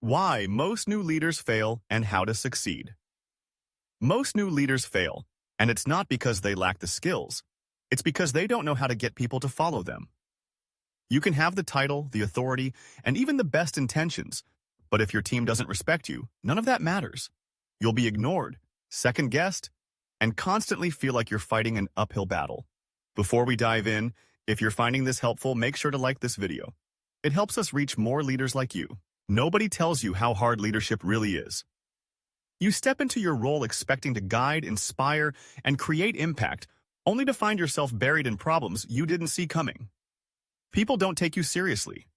Why most new leaders fail and how to succeed. Most new leaders fail, and it's not because they lack the skills. It's because they don't know how to get people to follow them. You can have the title, the authority, and even the best intentions, but if your team doesn't respect you, none of that matters. You'll be ignored, second-guessed, and constantly feel like you're fighting an uphill battle. Before we dive in, if you're finding this helpful, make sure to like this video. It helps us reach more leaders like you. Nobody tells you how hard leadership really is. You step into your role expecting to guide, inspire, and create impact, only to find yourself buried in problems you didn't see coming. People don't take you seriously.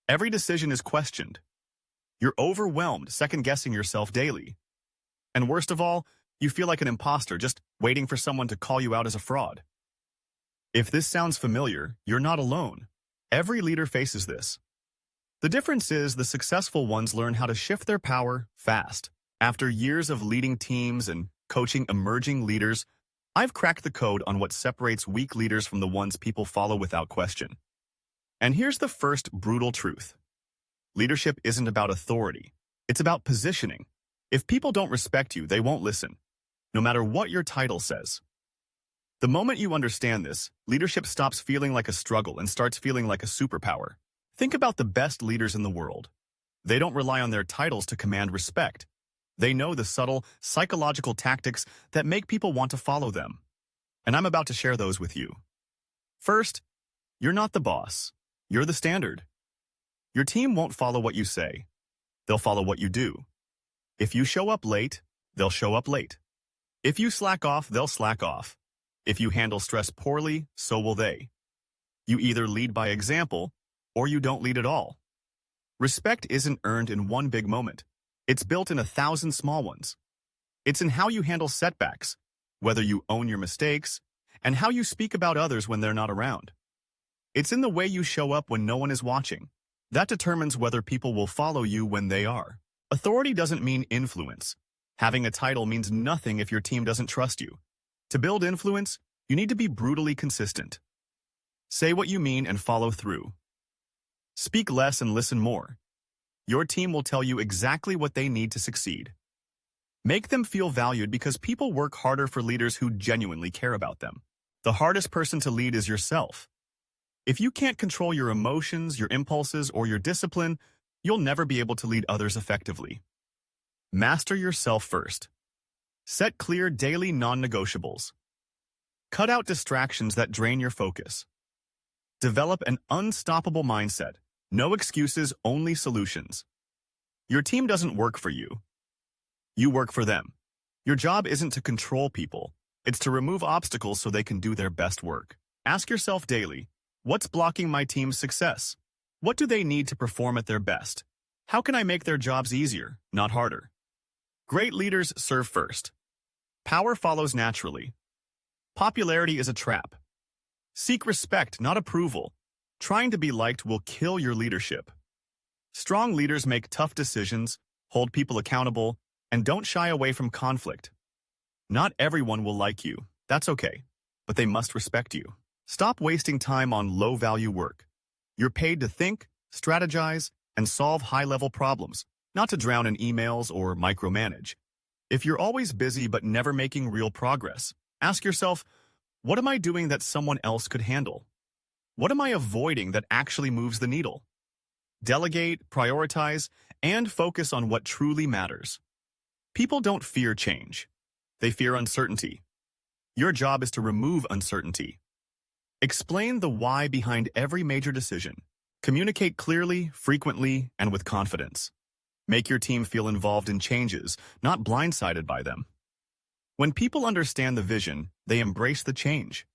Every decision is questioned. You're overwhelmed, second-guessing yourself daily. And worst of all, you feel like an imposter just waiting for someone to call you out as a fraud. If this sounds familiar, you're not alone. Every leader faces this. The difference is the successful ones learn how to shift their power fast. After years of leading teams and coaching emerging leaders, I've cracked the code on what separates weak leaders from the ones people follow without question. And here's the first brutal truth. Leadership isn't about authority. It's about positioning. If people don't respect you, they won't listen, no matter what your title says. The moment you understand this, leadership stops feeling like a struggle and starts feeling like a superpower. Think about the best leaders in the world. They don't rely on their titles to command respect. They know the subtle, psychological tactics that make people want to follow them. And I'm about to share those with you. First, you're not the boss. You're the standard. Your team won't follow what you say. They'll follow what you do. If you show up late, they'll show up late. If you slack off, they'll slack off. If you handle stress poorly, so will they. You either lead by example, or you don't lead at all. Respect isn't earned in one big moment. It's built in 1,000 small ones. It's in how you handle setbacks, whether you own your mistakes, and how you speak about others when they're not around. It's in the way you show up when no one is watching. That determines whether people will follow you when they are. Authority doesn't mean influence. Having a title means nothing if your team doesn't trust you. To build influence, you need to be brutally consistent. Say what you mean and follow through. Speak less and listen more. Your team will tell you exactly what they need to succeed. Make them feel valued because people work harder for leaders who genuinely care about them. The hardest person to lead is yourself. If you can't control your emotions, your impulses, or your discipline, you'll never be able to lead others effectively. Master yourself first. Set clear daily non-negotiables. Cut out distractions that drain your focus. Develop an unstoppable mindset. No excuses, only solutions. Your team doesn't work for you. You work for them. Your job isn't to control people. It's to remove obstacles so they can do their best work. Ask yourself daily, what's blocking my team's success? What do they need to perform at their best? How can I make their jobs easier, not harder? Great leaders serve first. Power follows naturally. Popularity is a trap. Seek respect, not approval. Trying to be liked will kill your leadership. Strong leaders make tough decisions, hold people accountable, and don't shy away from conflict. Not everyone will like you. That's okay. But they must respect you. Stop wasting time on low-value work. You're paid to think, strategize, and solve high-level problems, not to drown in emails or micromanage. If you're always busy but never making real progress, ask yourself, what am I doing that someone else could handle? What am I avoiding that actually moves the needle? Delegate, prioritize, and focus on what truly matters. People don't fear change. They fear uncertainty. Your job is to remove uncertainty. Explain the why behind every major decision. Communicate clearly, frequently, and with confidence. Make your team feel involved in changes, not blindsided by them. When people understand the vision, they embrace the change.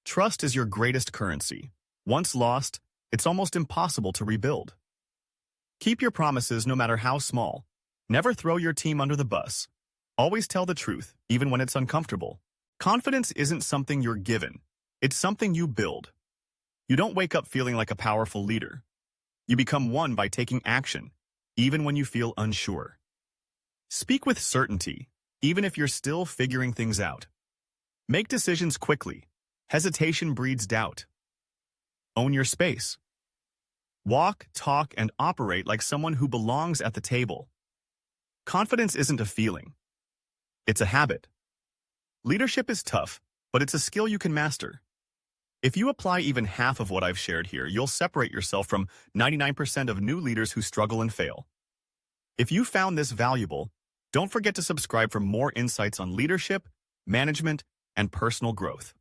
Trust is your greatest currency. Once lost, it's almost impossible to rebuild. Keep your promises no matter how small. Never throw your team under the bus. Always tell the truth, even when it's uncomfortable. Confidence isn't something you're given. It's something you build. You don't wake up feeling like a powerful leader. You become one by taking action, even when you feel unsure. Speak with certainty, even if you're still figuring things out. Make decisions quickly. Hesitation breeds doubt. Own your space. Walk, talk, and operate like someone who belongs at the table. Confidence isn't a feeling. It's a habit. Leadership is tough, but it's a skill you can master. If you apply even half of what I've shared here, you'll separate yourself from 99% of new leaders who struggle and fail. If you found this valuable, don't forget to subscribe for more insights on leadership, management, and personal growth.